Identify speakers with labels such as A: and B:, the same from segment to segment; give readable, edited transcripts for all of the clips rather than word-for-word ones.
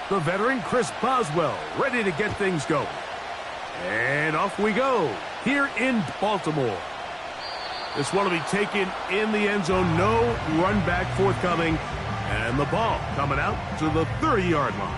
A: The veteran Chris Boswell ready to get things going. And off we go here in Baltimore. This one will be taken in the end zone. No run back forthcoming. And the ball coming out to the 30-yard line.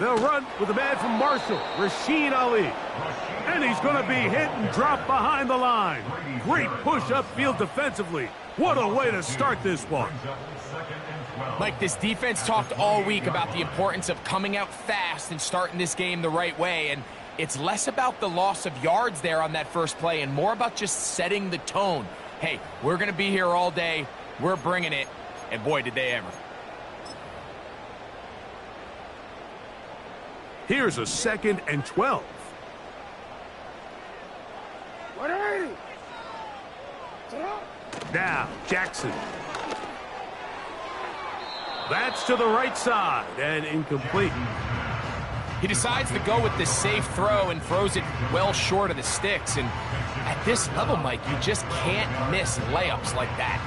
A: They'll run with the man from Marshall, Rashid Ali. And he's going to be hit and dropped behind the line. Great push upfield defensively. What a way to start this one.
B: Mike, this defense talked all week about the importance of coming out fast and starting this game the right way. And it's less about the loss of yards there on that first play and more about just setting the tone. Hey, we're going to be here all day. We're bringing it. And boy, did they ever.
A: Here's a 2nd and 12. Now, Jackson. That's to the right side and incomplete.
B: He decides to go with the safe throw and throws it well short of the sticks. And at this level, Mike, you just can't miss layups like that.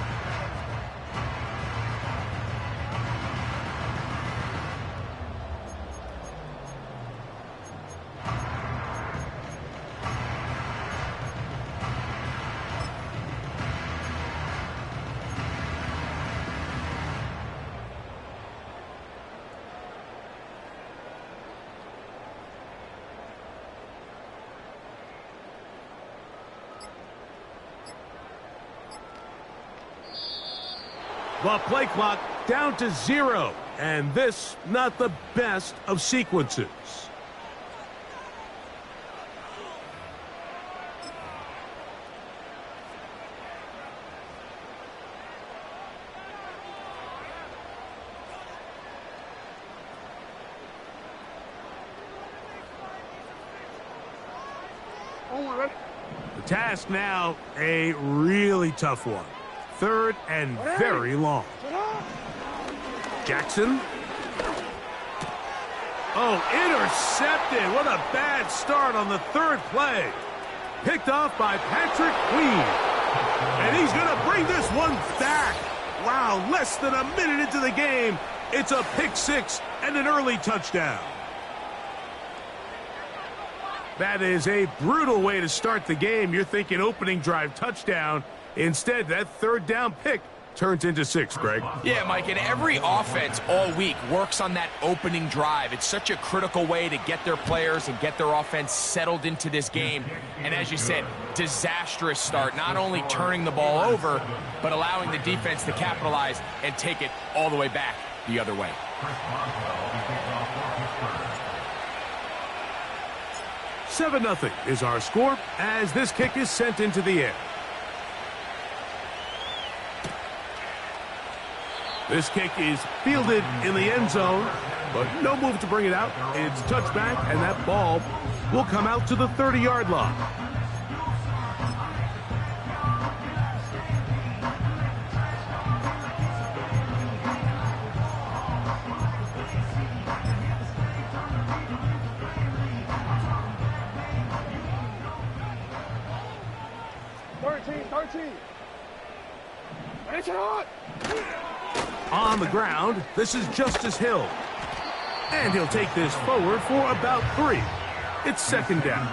A: The play clock down to 0. And this, not the best of sequences. The task now, a really tough one. 3rd and very long. Jackson. Oh, intercepted. What a bad start on the 3rd play. Picked off by Patrick Queen. And he's going to bring this one back. Wow, less than a minute into the game. It's a pick 6 and an early touchdown. That is a brutal way to start the game. You're thinking opening drive touchdown. Instead, that 3rd down pick turns into 6, Greg.
B: Yeah, Mike, and every offense all week works on that opening drive. It's such a critical way to get their players and get their offense settled into this game. And as you said, disastrous start, not only turning the ball over, but allowing the defense to capitalize and take it all the way back the other way.
A: 7-0 is our score as this kick is sent into the air. This kick is fielded in the end zone, but no move to bring it out. It's touchback, and that ball will come out to the 30-yard line. On the ground, this is Justice Hill. And he'll take this forward for about 3. It's 2nd down.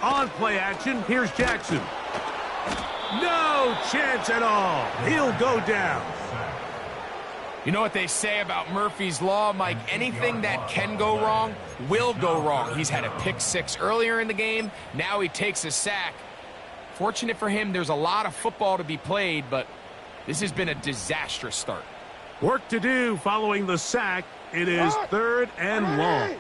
A: On play action, here's Jackson. No chance at all. He'll go down.
B: You know what they say about Murphy's Law, Mike? Anything that can go wrong will go wrong. He's had a pick 6 earlier in the game. Now he takes a sack. Fortunate for him, there's a lot of football to be played, but this has been a disastrous start.
A: Work to do following the sack. It is 3rd and long.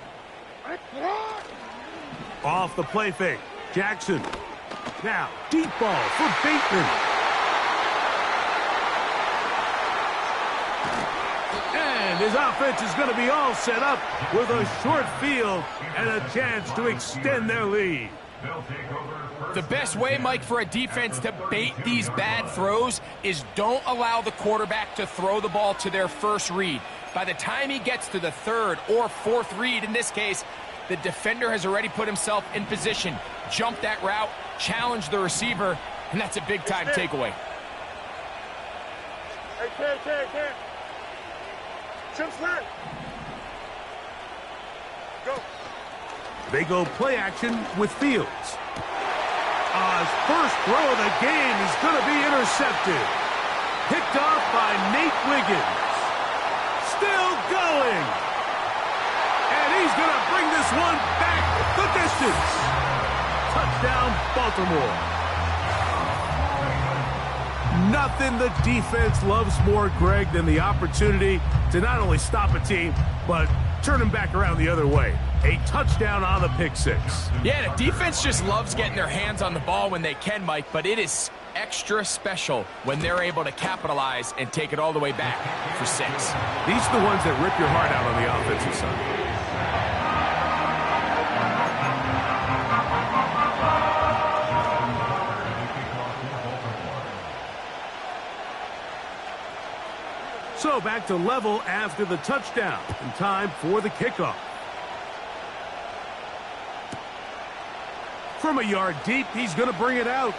A: Off the play fake. Jackson. Now, deep ball for Bateman. And his offense is going to be all set up with a short field and a chance to extend their lead.
B: The best way, Mike, for a defense to bait these bad throws is don't allow the quarterback to throw the ball to their first read. By the time he gets to the third or fourth read, in this case, the defender has already put himself in position, jump that route, challenge the receiver, and that's a big-time takeaway.
C: Hey, Chip slide. Go.
A: They go play action with Fields. His first throw of the game is going to be intercepted. Picked off by Nate Wiggins. Still going. And he's going to bring this one back the distance. Touchdown, Baltimore. Nothing the defense loves more, Greg, than the opportunity to not only stop a team, but turn them back around the other way. A touchdown on the pick six.
B: Yeah, the defense just loves getting their hands on the ball when they can, Mike, but it is extra special when they're able to capitalize and take it all the way back for 6.
A: These are the ones that rip your heart out on the offensive side. So back to level after the touchdown, and time for the kickoff. From a yard deep, he's going to bring it out.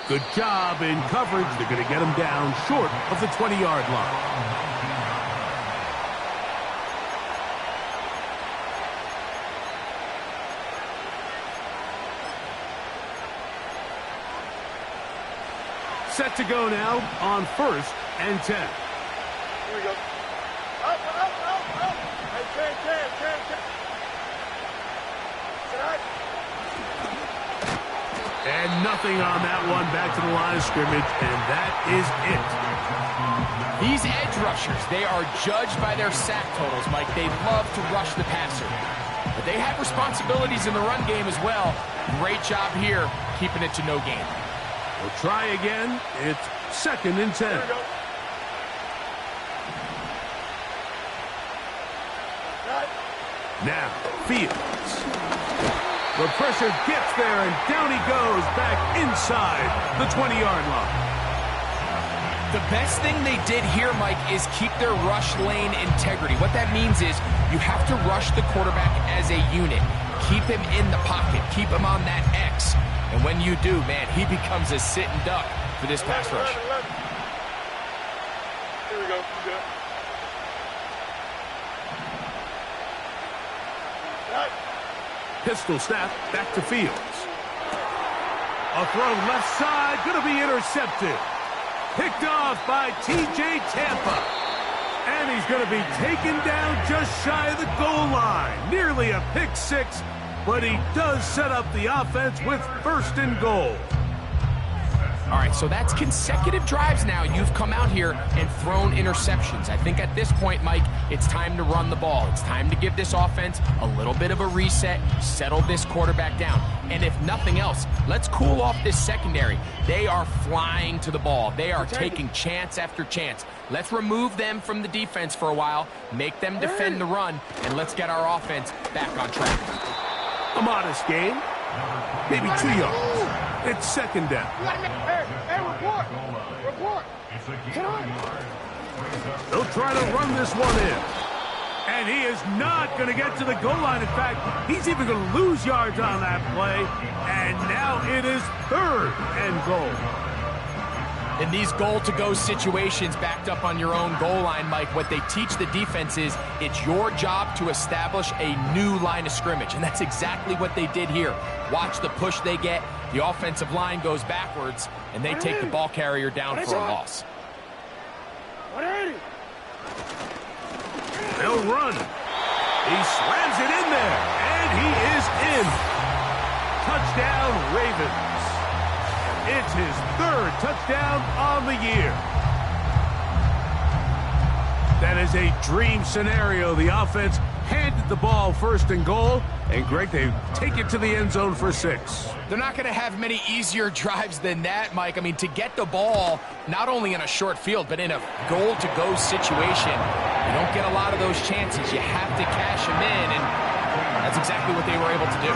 A: Good job in coverage. They're going to get him down short of the 20-yard line. Set to go now on 1st and 10.
C: Here we go. Up. Hey, Ken.
A: And nothing on that one. Back to the line of scrimmage, and that is it.
B: These edge rushers, they are judged by their sack totals, Mike. They love to rush the passer. But they have responsibilities in the run game as well. Great job here, keeping it to no gain.
A: We'll try again. It's 2nd and 10.
C: Here we go.
A: Now, Fields. The pressure gets there, and down he goes back inside the 20-yard line.
B: The best thing they did here, Mike, is keep their rush lane integrity. What that means is you have to rush the quarterback as a unit. Keep him in the pocket. Keep him on that X. And when you do, man, he becomes a sitting duck for this pass rush.
C: 11. Here we go. Good.
A: Pistol snap, back to Fields. A throw left side, going to be intercepted. Picked off by T.J. Tampa. And he's going to be taken down just shy of the goal line. Nearly a pick six, but he does set up the offense with 1st and goal.
B: All right, so that's consecutive drives now. You've come out here and thrown interceptions. I think at this point, Mike, it's time to run the ball. It's time to give this offense a little bit of a reset, settle this quarterback down. And if nothing else, let's cool off this secondary. They are flying to the ball. They are taking chance after chance. Let's remove them from the defense for a while, make them defend the run, and let's get our offense back on track.
A: A modest gain, maybe 2 yards. It's 2nd down.
C: Hey, report. Get on.
A: They'll try to run this one in. And he is not going to get to the goal line. In fact, he's even going to lose yards on that play. And now it is 3rd and goal.
B: In these goal-to-go situations backed up on your own goal line, Mike, what they teach the defense is it's your job to establish a new line of scrimmage, and that's exactly what they did here. Watch the push they get. The offensive line goes backwards, and they take the ball carrier down for a loss.
C: 180.
A: They'll run. He slams it in there, and he is in. Touchdown, Ravens. It's his 3rd touchdown on the year. That is a dream scenario. The offense handed the ball first and goal. And, Greg, they take it to the end zone for 6.
B: They're not going to have many easier drives than that, Mike. I mean, to get the ball, not only in a short field, but in a goal-to-go situation, you don't get a lot of those chances. You have to cash them in, and that's exactly what they were able to do.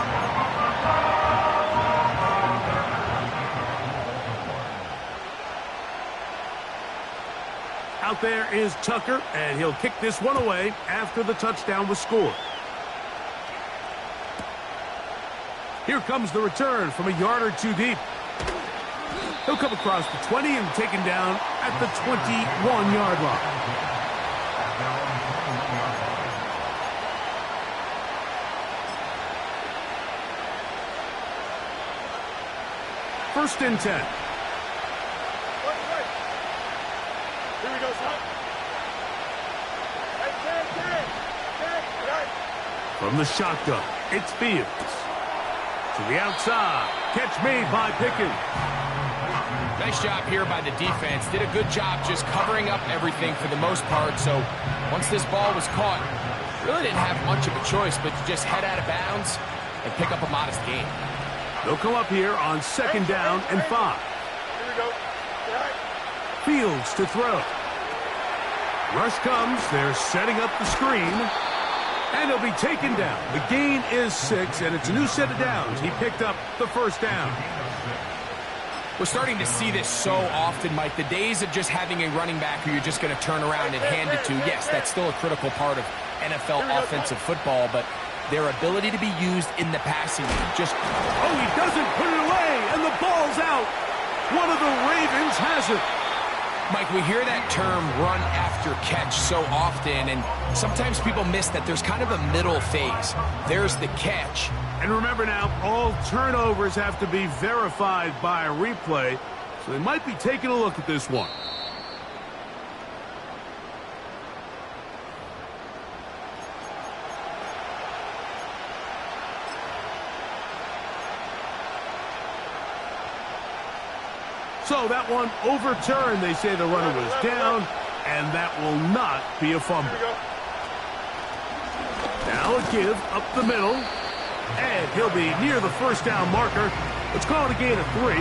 A: Out there is Tucker, and he'll kick this one away after the touchdown was scored. Here comes the return from a yard or two deep. He'll come across the 20 and taken down at the 21-yard line. First and 10.
C: Here we go, son. Hey,
A: From the shotgun, it's Fields. To the outside. Catch made by Pickens.
B: Nice job here by the defense. Did a good job just covering up everything for the most part. So once this ball was caught, really didn't have much of a choice but to just head out of bounds and pick up a modest gain.
A: They'll come up here on second down and 5.
C: Here we go.
A: Fields to throw. Rush comes. They're setting up the screen. And he'll be taken down. The gain is 6, and it's a new set of downs. He picked up the first down.
B: We're starting to see this so often, Mike. The days of just having a running back who you're just going to turn around and hand it to, yes, that's still a critical part of NFL offensive football, but their ability to be used in the passing game.
A: Oh, he doesn't put it away, and the ball's out. One of the Ravens has it.
B: Mike, we hear that term run after catch so often, and sometimes people miss that there's kind of a middle phase. There's the catch.
A: And remember now, all turnovers have to be verified by a replay, so they might be taking a look at this one. So that one overturned. They say the runner was down, and that will not be a fumble. Now a give up the middle, and he'll be near the first down marker. Let's call it a gain of 3,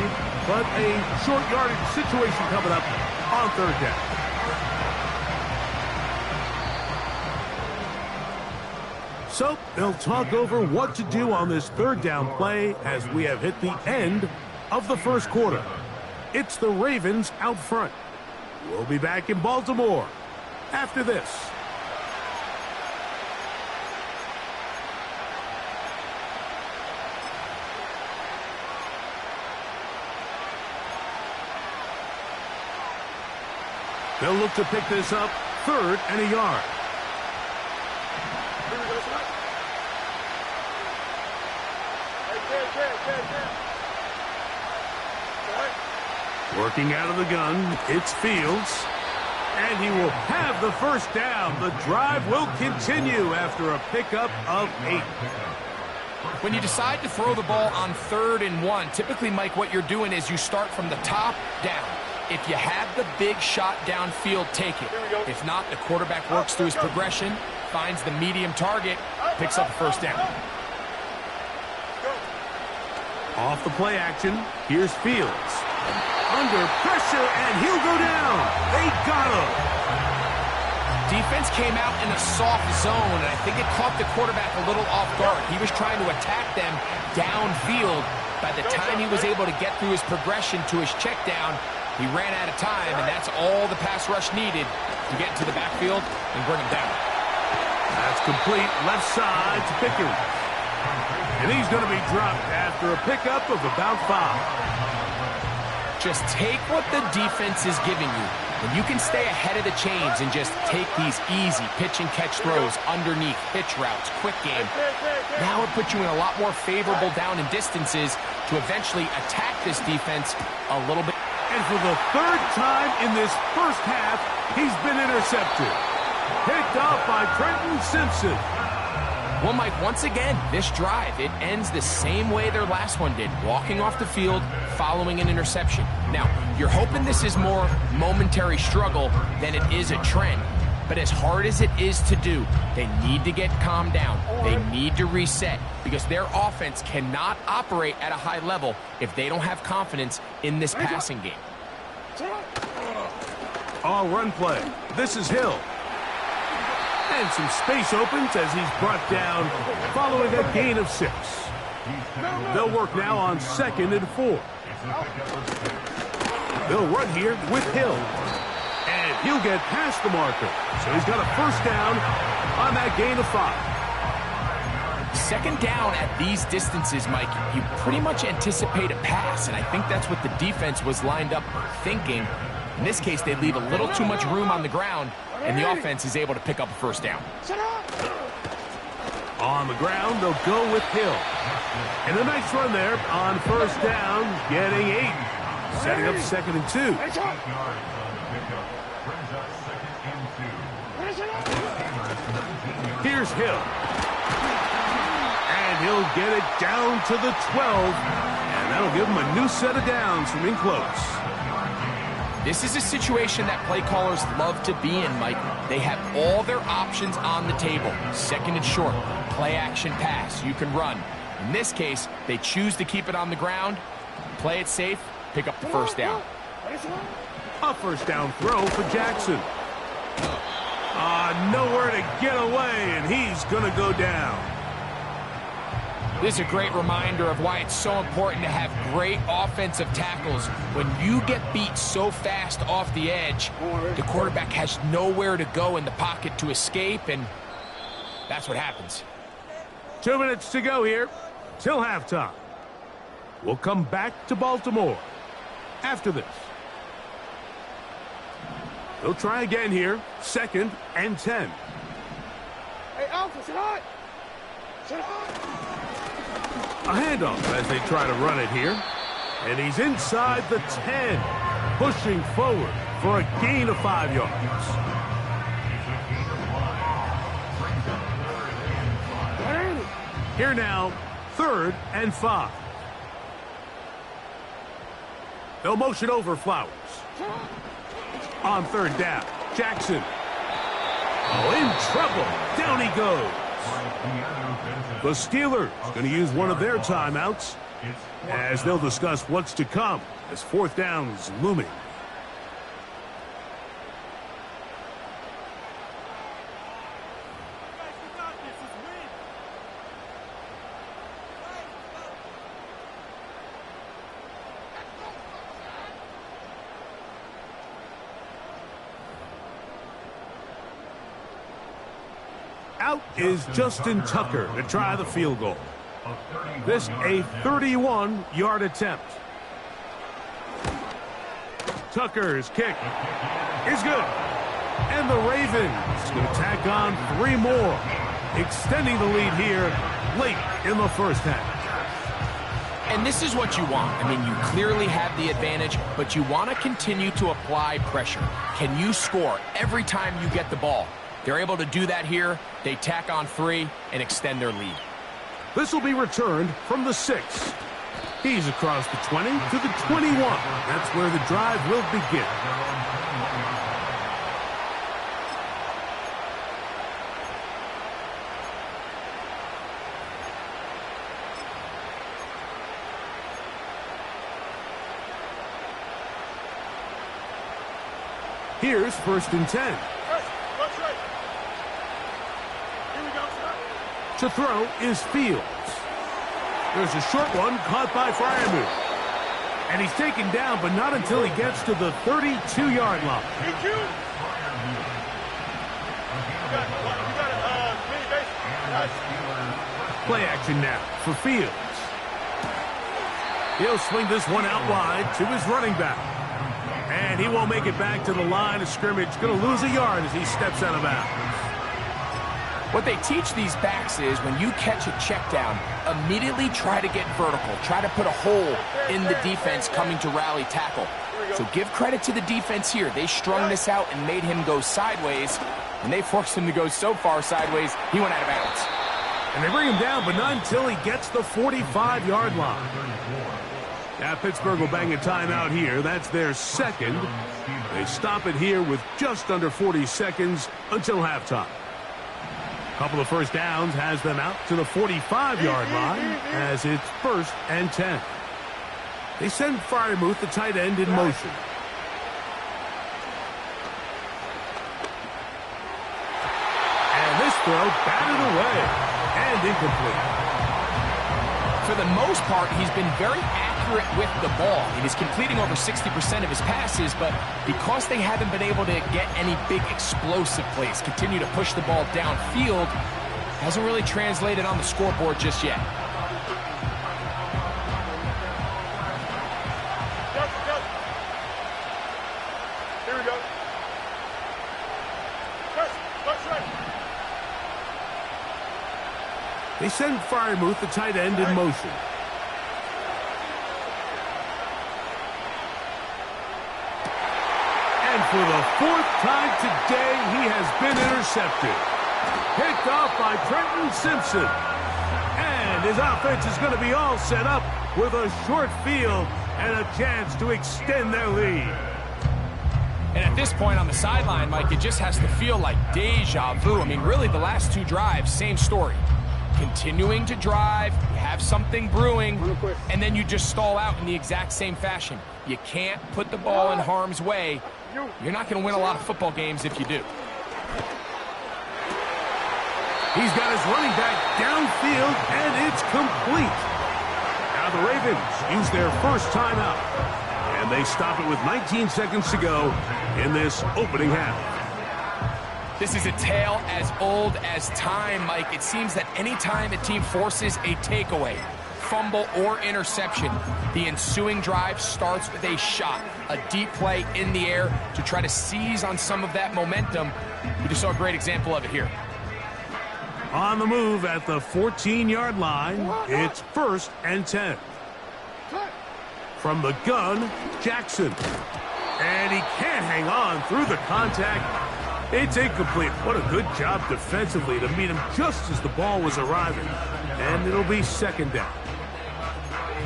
A: but a short yardage situation coming up on third down. So they'll talk over what to do on this third down play as we have hit the end of the first quarter. It's the Ravens out front. We'll be back in Baltimore after this. They'll look to pick this up, 3rd and a yard. Working out of the gun, it's Fields. And he will have the first down. The drive will continue after a pickup of 8.
B: When you decide to throw the ball on 3rd and 1, typically, Mike, what you're doing is you start from the top down. If you have the big shot downfield, take it. If not, the quarterback works through his progression, finds the medium target, picks up the first down.
A: Off the play action, here's Fields. Under pressure, and he'll go down. They got him.
B: Defense came out in a soft zone, and I think it caught the quarterback a little off guard. He was trying to attack them downfield. By the time he was able to get through his progression to his check down, he ran out of time, and that's all the pass rush needed to get into the backfield and bring him down.
A: That's complete left side to Pickens. And he's going to be dropped after a pickup of about 5.
B: Just take what the defense is giving you. When you can stay ahead of the chains and just take these easy pitch and catch throws underneath, pitch routes, quick game, now it puts you in a lot more favorable down and distances to eventually attack this defense a little bit.
A: And for the 3rd time in this first half, he's been intercepted. Picked off by Trenton Simpson.
B: Well, Mike, once again, this drive, it ends the same way their last one did, walking off the field, following an interception. Now, you're hoping this is more momentary struggle than it is a trend, But as hard as it is to do, they need to get calmed down. They need to reset because their offense cannot operate at a high level if they don't have confidence in this passing game.
A: All run play. This is Hill. And some space opens as he's brought down following a gain of 6. They'll work now on 2nd and 4. They'll run here with Hill. And he'll get past the marker. So he's got a first down on that gain of 5.
B: 2nd down at these distances, Mike, you pretty much anticipate a pass, and I think that's what the defense was lined up thinking. In this case, they leave a little too much room on the ground, and the offense is able to pick up a first down.
A: On the ground, they'll go with Hill. And a nice run there on first down, getting 8. Setting up 2nd and 2. Here's Hill. And he'll get it down to the 12. And that'll give him a new set of downs from in close.
B: This is a situation that play callers love to be in, Mike. They have all their options on the table. 2nd and short, play action pass, you can run. In this case, they choose to keep it on the ground, play it safe, pick up the first down.
A: A first down throw for Jackson. Nowhere to get away, and he's going to go down.
B: This is a great reminder of why it's so important to have great offensive tackles. When you get beat so fast off the edge, the quarterback has nowhere to go in the pocket to escape, and that's what happens.
A: 2 minutes to go here till halftime. We'll come back to Baltimore after this. They'll try again here, 2nd and 10.
C: Hey, Alpha, sit hot. Sit hot.
A: A handoff as they try to run it here. And he's inside the 10, pushing forward for a gain of 5 yards. Here now, 3rd and 5. They'll motion over Flowers. On 3rd down, Jackson. Oh, in trouble. Down he goes. The Steelers going to use one of their timeouts as they'll discuss what's to come as 4th down is looming. Out is Justin Tucker to try the field goal. This a 31-yard attempt. Tucker's kick is good. And the Ravens going to tack on 3 more, extending the lead here late in the first half.
B: And this is what you want. I mean, you clearly have the advantage, but you want to continue to apply pressure. Can you score every time you get the ball? They're able to do that here. They tack on 3 and extend their lead.
A: This will be returned from the 6. He's across the 20 to the 21. That's where the drive will begin. Here's 1st and 10. To throw is Fields. There's a short one caught by Fryermuth. And he's taken down, but not until he gets to the 32-yard line. Play action now for Fields. He'll swing this one out wide to his running back. And he won't make it back to the line of scrimmage. Going to lose a yard as he steps out of bounds.
B: What they teach these backs is when you catch a check down, immediately try to get vertical. Try to put a hole in the defense coming to rally tackle. So give credit to the defense here. They strung this out and made him go sideways. And they forced him to go so far sideways, he went out of bounds.
A: And they bring him down, but not until he gets the 45-yard line. Yeah, Pittsburgh will bang a timeout here. That's their second. They stop it here with just under 40 seconds until halftime. A couple of first downs has them out to the 45-yard line as it's 1st and 10. They send Freiermuth, the tight end, in motion. And this throw batted away and incomplete.
B: For the most part, he's been very accurate with the ball. He's completing over 60% of his passes, but because they haven't been able to get any big explosive plays, continue to push the ball downfield, hasn't really translated on the scoreboard just yet.
C: Here we go.
A: They send Freiermuth, the tight end, in motion. And for the 4th time today, he has been intercepted. Picked off by Trenton Simpson. And his offense is going to be all set up with a short field and a chance to extend their lead.
B: And at this point on the sideline, Mike, it just has to feel like deja vu. I mean, really, the last 2 drives, same story. Continuing to drive, you have something brewing, and then you just stall out in the exact same fashion. You can't put the ball in harm's way. You're not going to win a lot of football games if you do.
A: He's got his running back downfield, and it's complete. Now the Ravens use their first timeout, and they stop it with 19 seconds to go in this opening half.
B: This is a tale as old as time, Mike. It seems that any time a team forces a takeaway, fumble, or interception, the ensuing drive starts with a shot, a deep play in the air to try to seize on some of that momentum. We just saw a great example of it here.
A: On the move at the 14-yard line, it's 1st and 10. From the gun, Jackson. And he can't hang on through the contact. It's incomplete. What a good job defensively to meet him just as the ball was arriving. And it'll be 2nd down.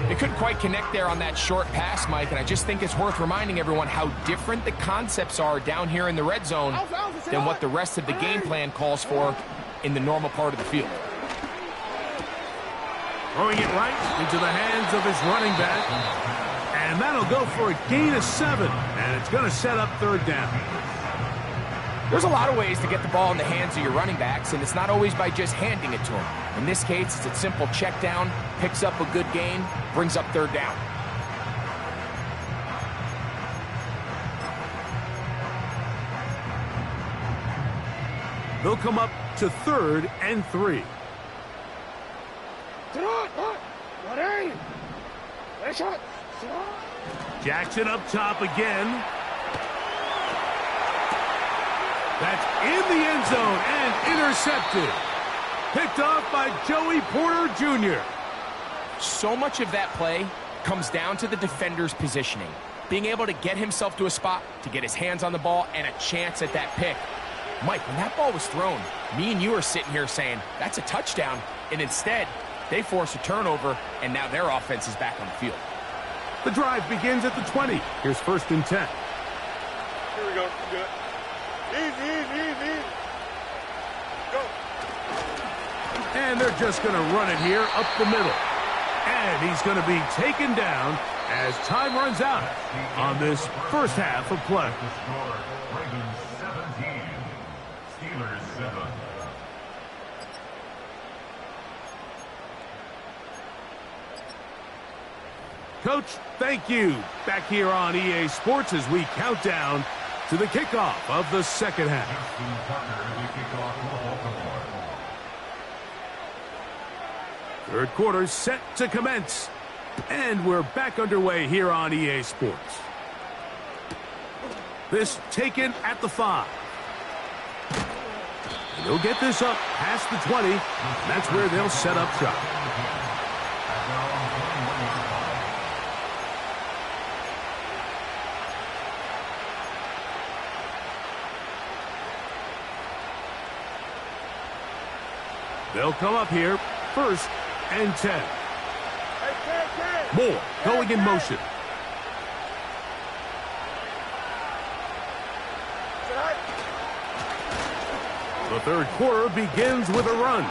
B: They couldn't quite connect there on that short pass, Mike, and I just think it's worth reminding everyone how different the concepts are down here in the red zone than what the rest of the game plan calls for in the normal part of the field.
A: Throwing it right into the hands of his running back. And that'll go for a gain of 7. And it's going to set up 3rd down.
B: There's a lot of ways to get the ball in the hands of your running backs, and it's not always by just handing it to them. In this case, it's a simple check down, picks up a good gain, brings up 3rd down.
A: They'll come up to 3rd and 3. Jackson up top again. That's in the end zone and intercepted. Picked off by Joey Porter Jr.
B: So much of that play comes down to the defender's positioning. Being able to get himself to a spot, to get his hands on the ball, and a chance at that pick. Mike, when that ball was thrown, me and you are sitting here saying, that's a touchdown. And instead, they force a turnover, and now their offense is back on the field.
A: The drive begins at the 20. Here's 1st and 10.
C: Here we go. Good. Easy. Go.
A: And they're just going to run it here up the middle. And he's going to be taken down as time runs out on this first half of play.
D: Ravens 17, Steelers 7.
A: Coach, thank you. Back here on EA Sports as we count down to the kickoff of the second half. Third quarter set to commence. And we're back underway here on EA Sports. This taken at the 5. And they'll get this up past the 20. That's where they'll set up shop. They'll come up here 1st and 10.
C: Hey, 10.
A: Moore going in motion. The third quarter begins with a run.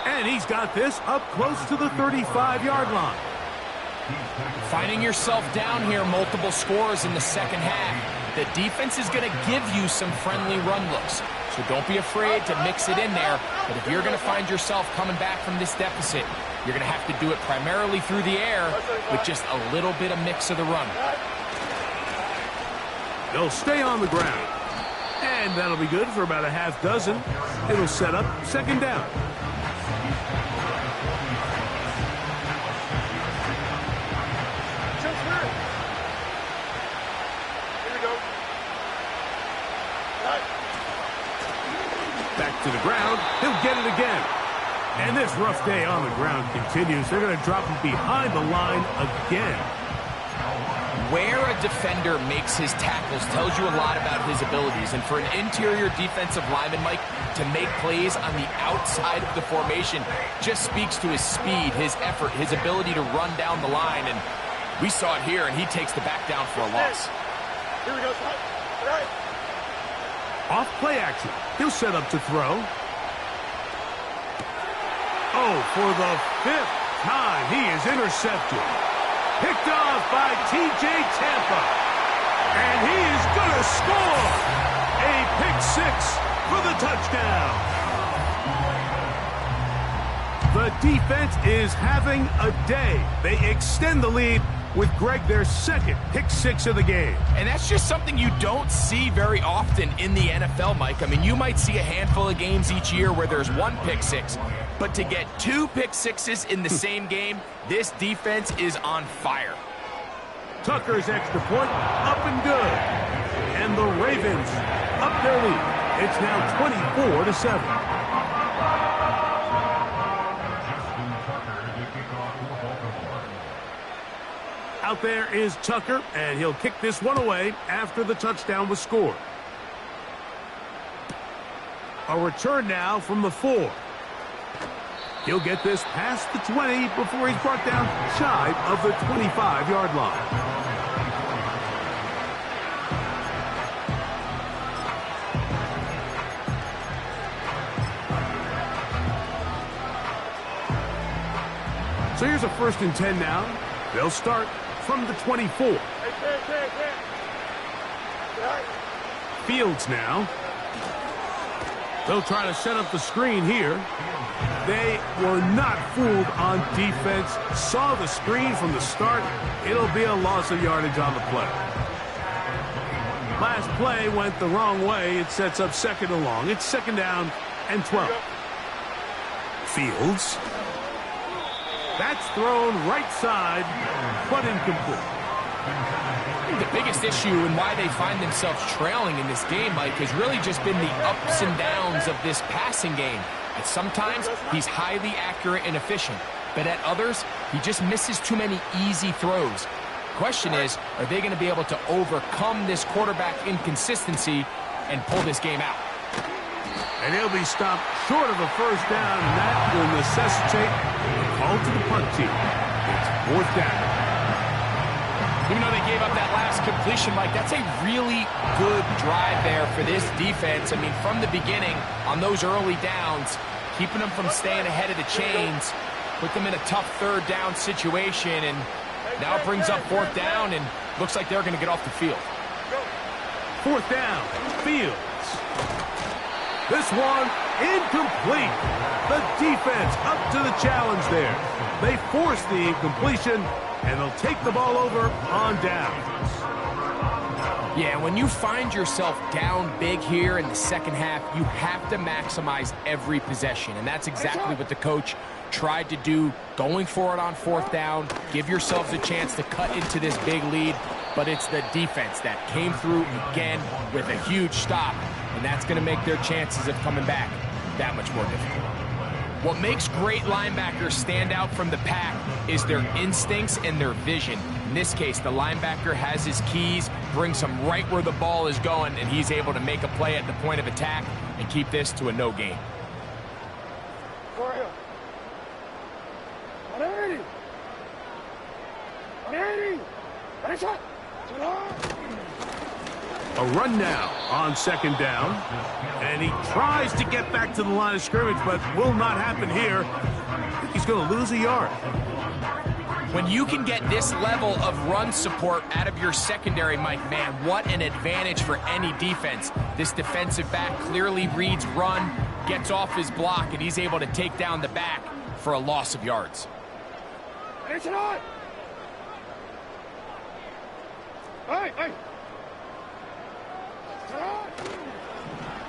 A: And he's got this up close to the 35-yard line.
B: Finding yourself down here, multiple scores in the second half. The defense is going to give you some friendly run looks. So don't be afraid to mix it in there. But if you're going to find yourself coming back from this deficit, you're going to have to do it primarily through the air with just a little bit of mix of the run.
A: They'll stay on the ground. And that'll be good for about a half dozen. It'll set up second down. Back to the ground. He'll get it again. And this rough day on the ground continues. They're going to drop him behind the line again.
B: Where a defender makes his tackles tells you a lot about his abilities. And for an interior defensive lineman, Mike, to make plays on the outside of the formation just speaks to his speed, his effort, his ability to run down the line. And we saw it here, and he takes the back down for a loss.
C: Here we go, right.
A: Off play action. He'll set up to throw. Oh, for the 5th time, he is intercepted. Picked off by T.J. Tampa. And he is going to score. A pick 6 for the touchdown. The defense is having a day. They extend the lead with Greg, their second pick 6 of the game.
B: And that's just something you don't see very often in the NFL, Mike. I mean, you might see a handful of games each year where there's 1 pick 6. But to get 2 pick 6s in the same game, this defense is on fire.
A: Tucker's extra point up and good. And the Ravens up their lead. It's now 24-7. Out there is Tucker, and he'll kick this one away after the touchdown was scored. A return now from the 4. He'll get this past the 20 before he's brought down shy of the 25-yard line. So here's a 1st and 10 now. They'll start from the 24. Fields now. They'll try to set up the screen here. They were not fooled on defense. Saw the screen from the start. It'll be a loss of yardage on the play. Last play went the wrong way. It sets up 2nd and long. It's 2nd down and 12. Fields. That's thrown right side, but incomplete.
B: The biggest issue and why they find themselves trailing in this game, Mike, has really just been the ups and downs of this passing game. At sometimes, he's highly accurate and efficient, but at others, he just misses too many easy throws. Question is, are they going to be able to overcome this quarterback inconsistency and pull this game out?
A: And he'll be stopped short of a 1st down, and that will necessitate a call to the punt team. It's 4th down.
B: Even though they gave up that last completion, Mike, that's a really good drive there for this defense. I mean, from the beginning, on those early downs, keeping them from staying ahead of the chains, put them in a tough 3rd down situation, and now it brings up 4th down, and looks like they're going to get off the field.
A: 4th down, Fields. This one incomplete. The defense up to the challenge there. They force the incompletion, and they'll take the ball over on downs.
B: Yeah, when you find yourself down big here in the second half, you have to maximize every possession, and that's exactly what the coach tried to do, going for it on 4th down, give yourselves a chance to cut into this big lead, but it's the defense that came through again with a huge stop, and that's going to make their chances of coming back that much more difficult. What makes great linebackers stand out from the pack is their instincts and their vision. In this case, the linebacker has his keys, brings him right where the ball is going, and he's able to make a play at the point of attack and keep this to a no gain.
A: A run now on second down. And he tries to get back to the line of scrimmage, but will not happen here. I think he's going to lose a yard.
B: When you can get this level of run support out of your secondary, Mike, man, what an advantage for any defense. This defensive back clearly reads run, gets off his block, and he's able to take down the back for a loss of yards.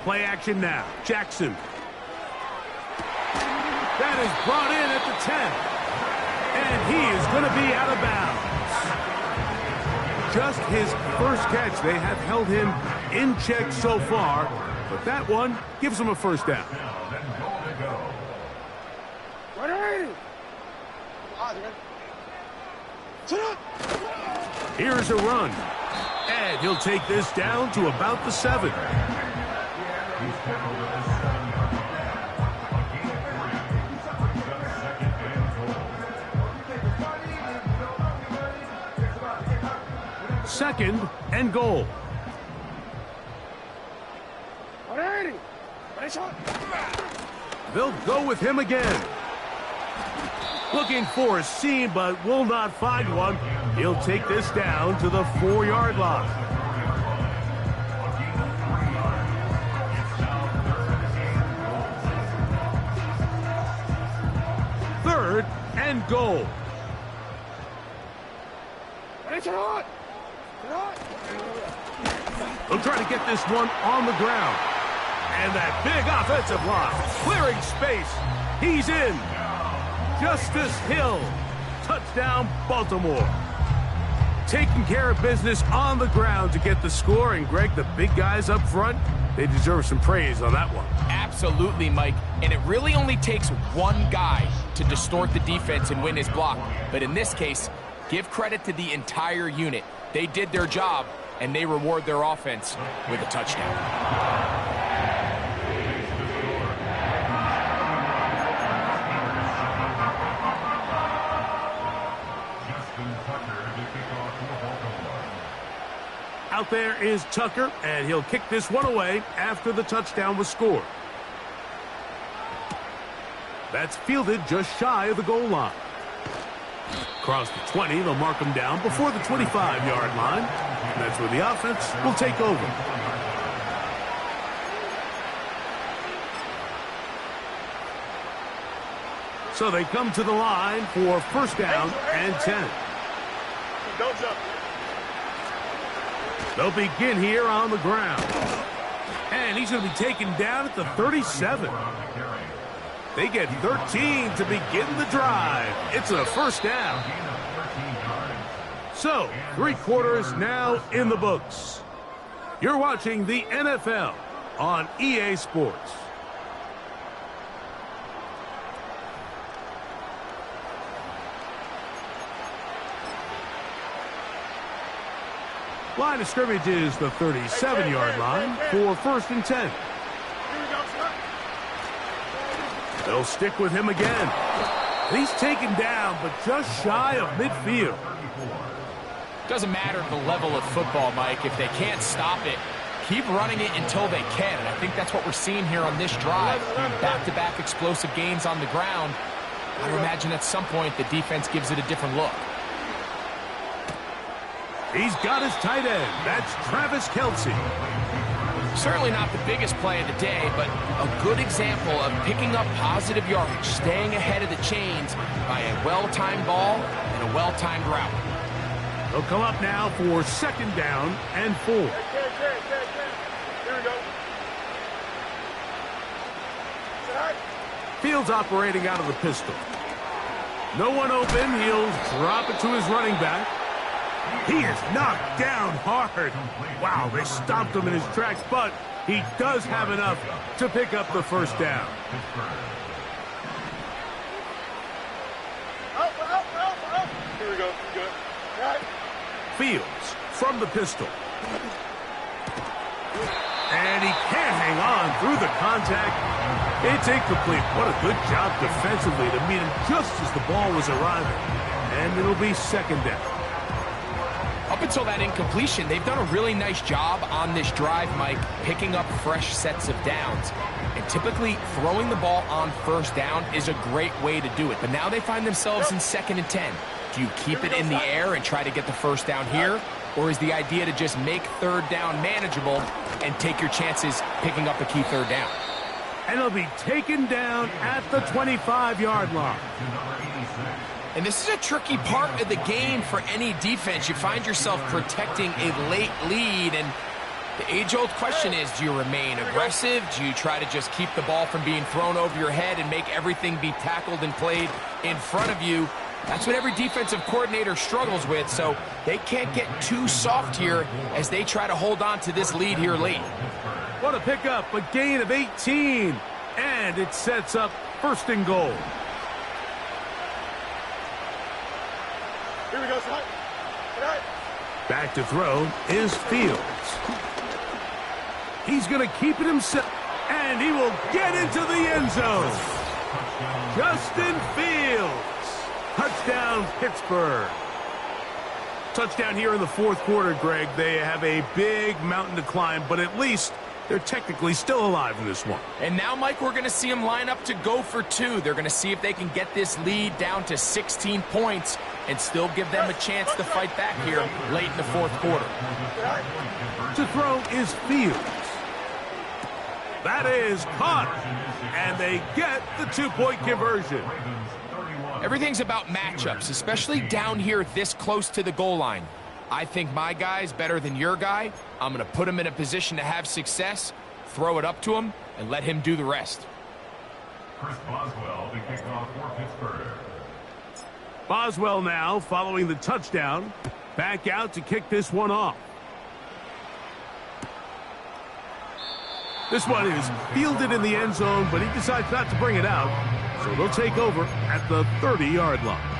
A: Play action now. Jackson. That is brought in at the 10. And he is going to be out of bounds. Just his first catch. They have held him in check so far, but that one gives him a first down. Here's a run. And he'll take this down to about the 7. Second and goal. They'll go with him again. Looking for a seam, but will not find one. He'll take this down to the 4-yard line. Third and goal. They'll try to get this one on the ground. And that big offensive line, clearing space. He's in. Justice Hill. Touchdown, Baltimore. Taking care of business on the ground to get the score. And, Greg, the big guys up front, they deserve some praise on that one.
B: Absolutely, Mike. And it really only takes one guy to distort the defense and win his block. But in this case, give credit to the entire unit. They did their job, and they reward their offense with a touchdown.
A: Out there is Tucker, and he'll kick this one away after the touchdown was scored. That's fielded just shy of the goal line. Across the 20, they'll mark him down before the 25-yard line. And that's where the offense will take over. So they come to the line for first down and 10.
C: Don't jump.
A: They'll begin here on the ground. And he's going to be taken down at the 37. They get 13 to begin the drive. It's a first down. So, 3 quarters now in the books. You're watching the NFL on EA Sports. Line of scrimmage is the 37-yard line for first and 10. They'll stick with him again. He's taken down, but just shy of midfield.
B: Doesn't matter the level of football, Mike. If they can't stop it, keep running it until they can. And I think that's what we're seeing here on this drive. Back-to-back explosive gains on the ground. I would imagine at some point the defense gives it a different look.
A: He's got his tight end. That's Travis Kelce.
B: Certainly not the biggest play of the day, but a good example of picking up positive yardage, staying ahead of the chains by a well-timed ball and a well-timed route.
A: They'll come up now for second down and 4.
C: There we go.
A: Fields operating out of the pistol. No one open. He'll drop it to his running back. He is knocked down hard. Wow, they stopped him in his tracks, but he does have enough to pick up the first down.
C: Here we go. Good. Right.
A: Fields from the pistol. And he can't hang on through the contact. It's incomplete. What a good job defensively to meet him just as the ball was arriving. And it'll be second down.
B: Up until that incompletion, they've done a really nice job on this drive, Mike, picking up fresh sets of downs. And typically, throwing the ball on first down is a great way to do it. But now they find themselves in 2nd and 10. Do you keep it in the air and try to get the first down here? Or is the idea to just make 3rd down manageable and take your chances picking up a key 3rd down?
A: And he'll be taken down at the 25-yard line.
B: And this is a tricky part of the game for any defense. You find yourself protecting a late lead, and the age-old question is, do you remain aggressive? Do you try to just keep the ball from being thrown over your head and make everything be tackled and played in front of you? That's what every defensive coordinator struggles with, so they can't get too soft here as they try to hold on to this lead here late.
A: What a pickup, a gain of 18, and it sets up 1st and goal.
C: Here we go, son.
A: Back to throw is Fields. He's going to keep it himself, and he will get into the end zone. Justin Fields. Touchdown, Pittsburgh. Touchdown here in the 4th quarter, Greg. They have a big mountain to climb, but at least they're technically still alive in this one.
B: And now, Mike, we're going to see them line up to go for 2. They're going to see if they can get this lead down to 16 points and still give them a chance to fight back here late in the 4th quarter.
A: To throw is Fields. That is caught, and they get the 2-point conversion.
B: Everything's about matchups, especially down here this close to the goal line. I think my guy's better than your guy. I'm going to put him in a position to have success, throw it up to him, and let him do the rest.
D: Chris Boswell, the kickoff for Pittsburgh.
A: Boswell now, following the touchdown, back out to kick this one off. This one is fielded in the end zone, but he decides not to bring it out, so they'll take over at the 30-yard line.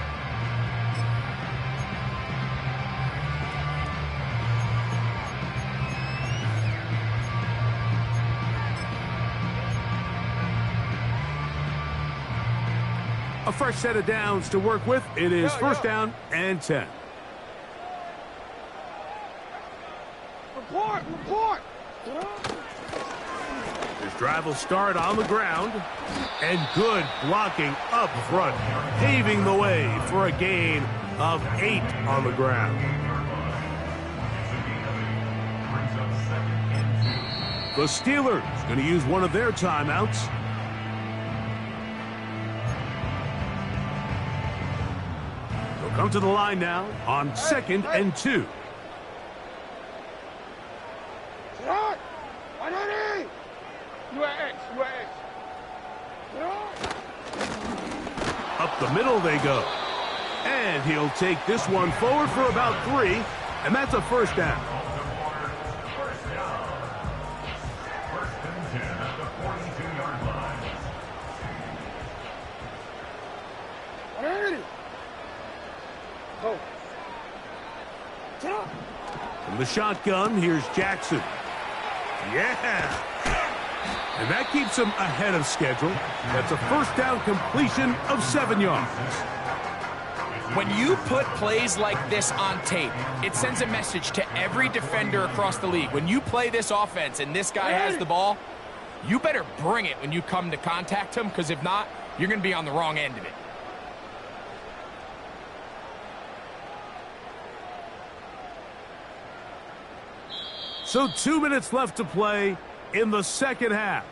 A: A fresh set of downs to work with. It is 1st down and 10.
C: Report.
A: This drive will start on the ground. And good blocking up front, paving the way for a gain of 8 on the ground. The Steelers going to use one of their timeouts. Come to the line now on 2nd and 2. Up the middle they go. And he'll take this one forward for about 3, and that's a 1st down.
D: First and 10 at the 42-yard line.
A: From the shotgun, here's Jackson. Yeah! And that keeps him ahead of schedule. That's a 1st down completion of 7 yards.
B: When you put plays like this on tape, it sends a message to every defender across the league. When you play this offense and this guy has the ball, you better bring it when you come to contact him, because if not, you're going to be on the wrong end of it.
A: So 2 minutes left to play in the 2nd half.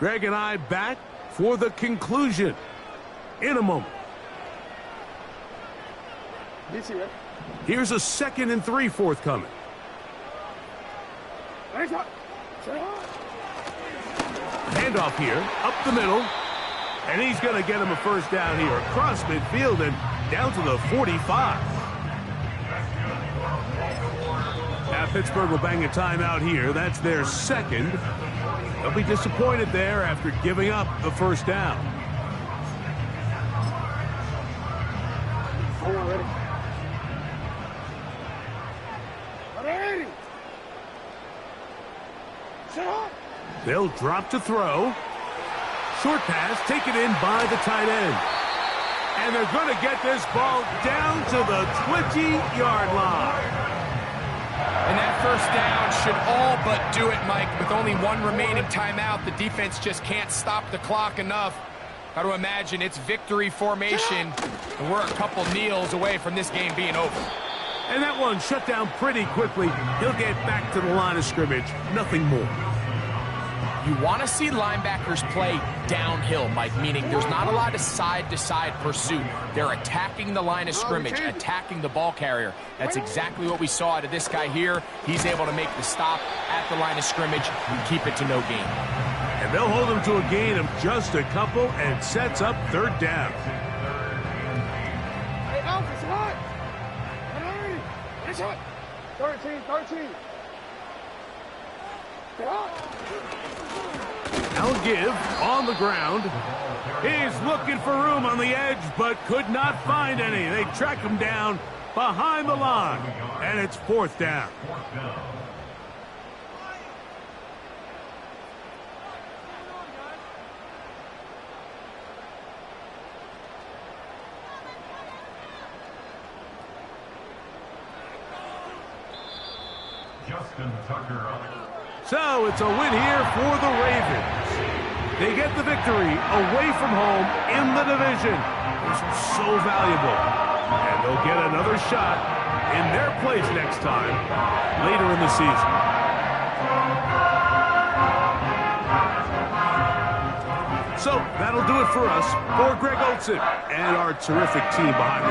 A: Greg and I back for the conclusion in a moment. Here's a 2nd and 3 forthcoming. Handoff here, up the middle. And he's going to get him a 1st down here across midfield and down to the 45. Now Pittsburgh will bang a timeout here. That's their 2nd. They'll be disappointed there after giving up the 1st down. They'll drop to throw. Short pass taken in by the tight end. And they're going to get this ball down to the 20-yard line.
B: And that first down should all but do it, Mike. With only one remaining timeout, the defense just can't stop the clock enough. Got to imagine it's victory formation, and we're a couple kneels away from this game being over.
A: And that one shut down pretty quickly. He'll get back to the line of scrimmage. Nothing more.
B: You want to see linebackers play downhill, Mike, meaning there's not a lot of side-to-side pursuit. They're attacking the line of scrimmage, attacking the ball carrier. That's exactly what we saw out of this guy here. He's able to make the stop at the line of scrimmage and keep it to no gain.
A: And they'll hold him to a gain of just a couple and sets up third down.
C: Hey, Alpha, it's hot. Hurry. It's hot. 13. Get hot.
A: Now give on the ground. He's looking for room on the edge, but could not find any. They track him down behind the line, and it's fourth down.
D: Justin Tucker.
A: So it's a win here for the Ravens. They get the victory away from home in the division. This is so valuable. And they'll get another shot in their place next time later in the season. So that'll do it for us. For Greg Olson and our terrific team behind the scenes.